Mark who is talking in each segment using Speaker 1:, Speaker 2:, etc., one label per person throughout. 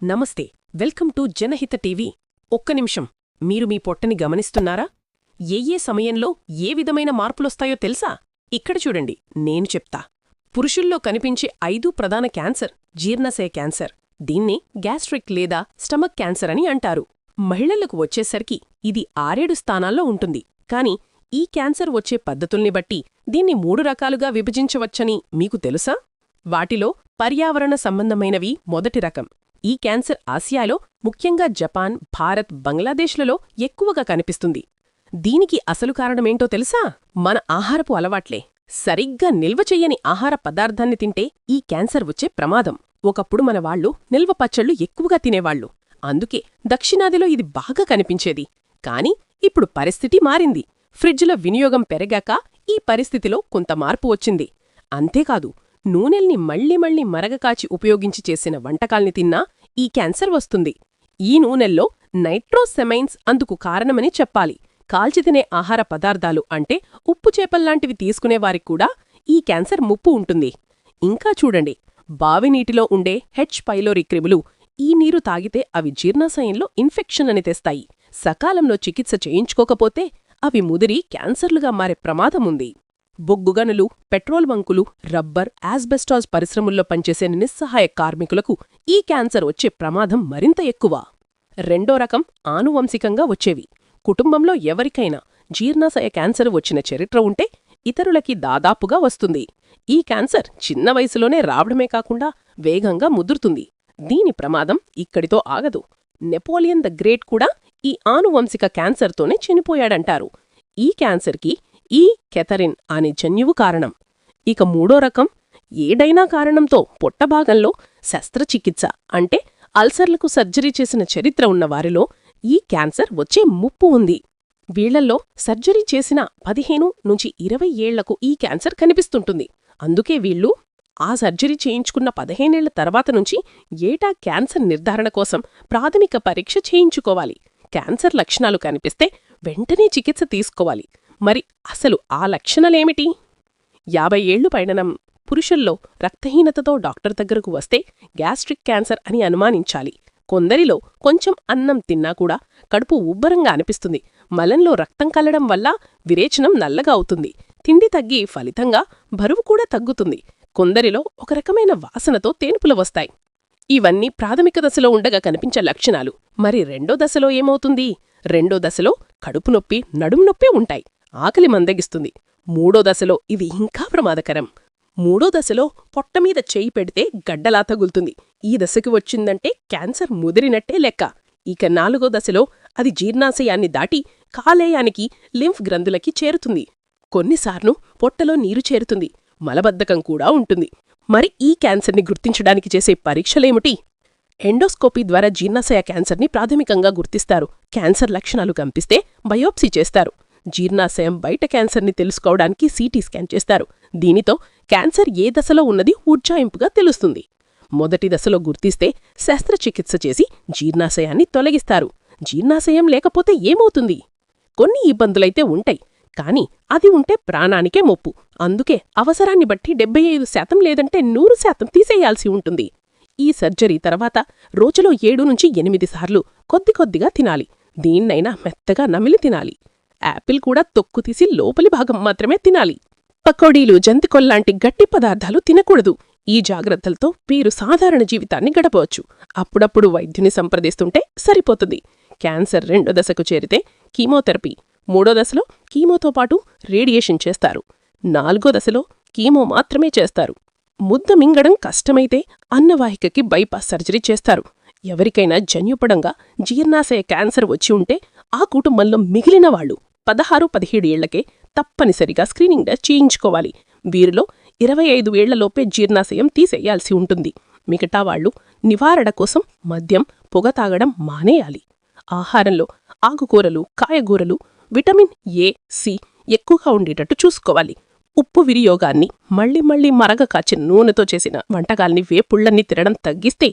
Speaker 1: నమస్తే, welcome to జనహిత TV. ఒక్క నిమిషం, మీరు మీ పొట్టని గమనిస్తున్నారా? ఏ సమయంలో ఏ విధమైన మార్పులొస్తాయో తెలుసా? ఇక్కడ చూడండి, నేను చెప్తా. పురుషుల్లో కనిపించే 5 ప్రధాన క్యాన్సర్ జీర్ణాశయ క్యాన్సర్. దీన్ని గ్యాస్ట్రిక్ లేదా స్టమక్ క్యాన్సర్ అని అంటారు. మహిళలకు వచ్చేసరికి ఇది 6-7 స్థానాల్లో ఉంటుంది. కాని ఈ క్యాన్సర్ వచ్చే పద్ధతుల్ని బట్టి దీన్ని 3 రకాలుగా విభజించవచ్చని మీకు తెలుసా? వాటిలో పర్యావరణ సంబంధమైనవి మొదటి రకం. ఈ క్యాన్సర్ ఆసియాలో, ముఖ్యంగా జపాన్, భారత్, బంగ్లాదేశ్లలో ఎక్కువగా కనిపిస్తుంది. దీనికి అసలు కారణమేంటో తెలుసా? మన ఆహారపు అలవాట్లే. సరిగ్గా నిల్వ చెయ్యని ఆహార పదార్థాన్ని తింటే ఈ క్యాన్సర్ వచ్చే ప్రమాదం. ఒకప్పుడు మనవాళ్లు నిల్వ పచ్చళ్ళు ఎక్కువగా తినేవాళ్లు. అందుకే దక్షిణాదిలో ఇది బాగా కనిపించేది. కాని ఇప్పుడు పరిస్థితి మారింది. ఫ్రిడ్జ్ల వినియోగం పెరిగాక ఈ పరిస్థితిలో కొంత మార్పు వచ్చింది. అంతేకాదు, నూనెల్ని మళ్లీ మరగకాచి ఉపయోగించి చేసిన వంటకాల్ని తిన్నా ఈ క్యాన్సర్ వస్తుంది. ఈ నూనెల్లో నైట్రోసెమైన్స్ అందుకు కారణమని చెప్పాలి. కాల్చితినే ఆహార పదార్థాలు అంటే ఉప్పు చేపల్లాంటివి తీసుకునేవారిక్కూడా ఈ క్యాన్సర్ ముప్పు ఉంటుంది. ఇంకా చూడండి, బావినీటిలో ఉండే హెచ్ పైలోరి క్రిములు. ఈ నీరు తాగితే అవి జీర్ణాశయంలో ఇన్ఫెక్షన్ అని తెస్తాయి. సకాలంలో చికిత్స చేయించుకోకపోతే అవి ముదిరి క్యాన్సర్లుగా మారే ప్రమాదముంది. బొగ్గుగనులు, పెట్రోల్ బంకులు, రబ్బర్, యాస్బెస్టాస్ పరిశ్రమల్లో పనిచేసే నిస్సహాయ కార్మికులకు ఈ క్యాన్సర్ వచ్చే ప్రమాదం మరింత ఎక్కువ. రెండో రకం ఆనువంశికంగా వచ్చేవి. కుటుంబంలో ఎవరికైనా జీర్ణాశయ క్యాన్సర్ వచ్చిన చరిత్ర ఉంటే ఇతరులకి దాదాపుగా వస్తుంది. ఈ క్యాన్సర్ చిన్న వయసులోనే రావడమే కాకుండా వేగంగా ముదురుతుంది. దీని ప్రమాదం ఇక్కడితో ఆగదు. నెపోలియన్ ద గ్రేట్ కూడా ఈ ఆనువంశిక క్యాన్సర్తోనే చనిపోయాడంటారు. ఈ క్యాన్సర్కి ఈ కెథరిన్ అనే జన్యువు కారణం. ఇక మూడో రకం, ఏదైనా కారణంతో పొట్టభాగంలో శస్త్రచికిత్స అంటే అల్సర్లకు సర్జరీ చేసిన చరిత్ర ఉన్నవారిలో ఈ క్యాన్సర్ వచ్చే ముప్పు ఉంది. వీళ్లల్లో సర్జరీ చేసిన 15-20 ఏళ్లకు ఈ క్యాన్సర్ కనిపిస్తుంటుంది. అందుకే వీళ్లు ఆ సర్జరీ చేయించుకున్న 15 ఏళ్ల తర్వాత నుంచి ఏటా క్యాన్సర్ నిర్ధారణ కోసం ప్రాథమిక పరీక్ష చేయించుకోవాలి. క్యాన్సర్ లక్షణాలు కనిపిస్తే వెంటనే చికిత్స తీసుకోవాలి. మరి అసలు ఆ లక్షణాలేమిటి? 50 ఏళ్లు పైన పురుషుల్లో రక్తహీనతతో డాక్టర్ దగ్గరకు వస్తే గ్యాస్ట్రిక్ క్యాన్సర్ అని అనుమానించాలి. కొందరిలో కొంచెం అన్నం తిన్నా కూడా కడుపు ఉబ్బరంగా అనిపిస్తుంది. మలంలో రక్తం కల్లడం వల్ల విరేచనం నల్లగా అవుతుంది. తిండి తగ్గి ఫలితంగా బరువు కూడా తగ్గుతుంది. కొందరిలో ఒక రకమైన వాసనతో తేన్పులు వస్తాయి. ఇవన్నీ ప్రాథమిక దశలో ఉండగా కనిపించే లక్షణాలు. మరి రెండో దశలో ఏమవుతుంది? రెండో దశలో కడుపు నొప్పి, నడుము నొప్పి ఉంటాయి. ఆకలి మందగిస్తుంది. మూడో దశలో ఇది ఇంకా ప్రమాదకరం. మూడో దశలో పొట్టమీద చేయి పెడితే గడ్డలా తగులుతుంది. ఈ దశకి వచ్చిందంటే క్యాన్సర్ ముదిరినట్టే లెక్క. ఇక నాలుగో దశలో అది జీర్ణాశయాన్ని దాటి కాలేయానికి, లింఫ్ గ్రంథులకి చేరుతుంది. కొన్నిసార్లు పొట్టలో నీరు చేరుతుంది. మలబద్ధకం కూడా ఉంటుంది. మరి ఈ క్యాన్సర్ని గుర్తించడానికి చేసే పరీక్షలేమిటి? ఎండోస్కోపీ ద్వారా జీర్ణాశయ క్యాన్సర్ని ప్రాథమికంగా గుర్తిస్తారు. క్యాన్సర్ లక్షణాలు కనిపిస్తే బయోప్సీ చేస్తారు. జీర్ణాశయం బయట క్యాన్సర్ని తెలుసుకోవడానికి సిటీ స్కాన్ చేస్తారు. దీనితో క్యాన్సర్ ఏ దశలో ఉన్నది ఉజ్జాయింపుగా తెలుస్తుంది. మొదటి దశలో గుర్తిస్తే శస్త్రచికిత్స చేసి జీర్ణాశయాన్ని తొలగిస్తారు. జీర్ణాశయం లేకపోతే ఏమవుతుంది? కొన్ని ఇబ్బందులైతే ఉంటాయి. కాని అది ఉంటే ప్రాణానికే ముప్పు. అందుకే అవసరాన్ని బట్టి 75% లేదంటే 100% తీసేయాల్సి ఉంటుంది. ఈ సర్జరీ తర్వాత రోజులో 7-8 సార్లు కొద్దిగా తినాలి. దీన్నైనా మెత్తగా నమిలి తినాలి. యాపిల్ కూడా తొక్కు తీసి లోపలి భాగం మాత్రమే తినాలి. పకోడీలు, జంతికొల్లాంటి గట్టి పదార్థాలు తినకూడదు. ఈ జాగ్రత్తలతో వీరు సాధారణ జీవితాన్ని గడపవచ్చు. అప్పుడప్పుడు వైద్యుని సంప్రదిస్తుంటే సరిపోతుంది. క్యాన్సర్ రెండో దశకు చేరితే కీమోథెరపీ, మూడో దశలో కీమోతో పాటు రేడియేషన్ చేస్తారు. 4వ దశలో కీమో మాత్రమే చేస్తారు. ముద్ద మింగడం కష్టమైతే అన్నవాహికకి బైపాస్ సర్జరీ చేస్తారు. ఎవరికైనా జన్యుపడంగా జీర్ణాశయ క్యాన్సర్ వచ్చి ఉంటే ఆ కుటుంబంలో మిగిలిన వాళ్ళు 16-17 ఏళ్లకే తప్పనిసరిగా స్క్రీనింగ్ టెస్ట్ చేయించుకోవాలి. వీరిలో 25 ఏళ్లలోపే జీర్ణాశయం తీసేయాల్సి ఉంటుంది. మిగతా వాళ్లు నివారణ కోసం మద్యం, పొగ తాగడం మానేయాలి. ఆహారంలో ఆకుకూరలు, కాయగూరలు, విటమిన్ ఏ, సి ఎక్కువగా ఉండేటట్టు చూసుకోవాలి. ఉప్పు వినియోగాన్ని, మళ్లీ మరగ కాచిన నూనెతో చేసిన వంటకాల్ని, వేపుళ్లన్నీ తినడం తగ్గిస్తే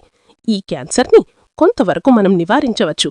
Speaker 1: ఈ క్యాన్సర్ని కొంతవరకు మనం నివారించవచ్చు.